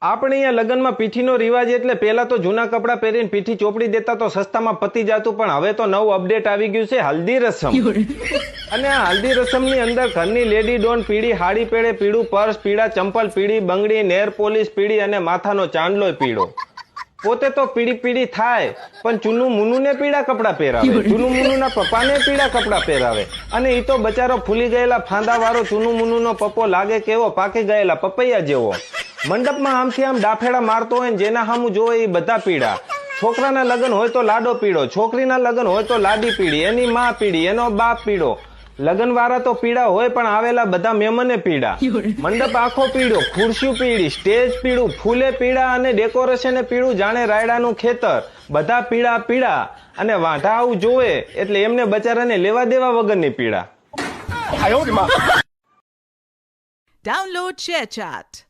આપણે અહીંયા લગ્નમાં પીઠીનો રિવાજ એટલે પહેલા તો જૂના કપડાં પહેરીને પીઠી ચોપડી દેતા તો સસ્તામાં પતી જતું, પણ હવે તો નવું અપડેટ આવી ગયું છે હલ્દી રસમ. અને આ હલ્દી રસમની અંદર ઘરની લેડી ડોન પીળી હાડી પહેરે, પીળું પર્સ, પીળા ચંપલ, પીળી બંગડી, નેર પોલિશ પીળી અને માથાનો ચાંદલો પીળો. પોતે તો પીળી થાય પણ ચુનુ મુનુને પીળા કપડાં પહેરાવે, ચુનુ મુનુના પપ્પાને પીળા કપડાં પહેરાવે. અને ઈ તો બચારો ફૂલી ગયેલા ફાંદા વાળો ચુનુ મુનુનો પપ્પો લાગે કેવો પાકી ગયેલા પપૈયા જેવો. મંડપમાં આમથી આમ ડાફેડા મારતો હોય ને જેના સામું જોવે એ બધા પીળા. છોકરાના લગ્ન હોય તો લાડો પીળો, છોકરીના લગ્ન હોય તો લાડી પીળી, એની માં પીળી, એનો બાપ પીળો. લગ્ન વાળા તો પીળા હોય પણ આવેલા બધા મહેમાને પીળા. મંડપ આખો પીળો, ખુરશી પીળી, સ્ટેજ પીળું, ફૂલે પીળા અને ડેકોરેશન પીળું, જાણે રાયડાનું ખેતર. બધા પીળા અને વાંઢા આવું જોવે એટલે એમને બચારાને લેવા દેવા વગરની પીળા. Download ShareChat.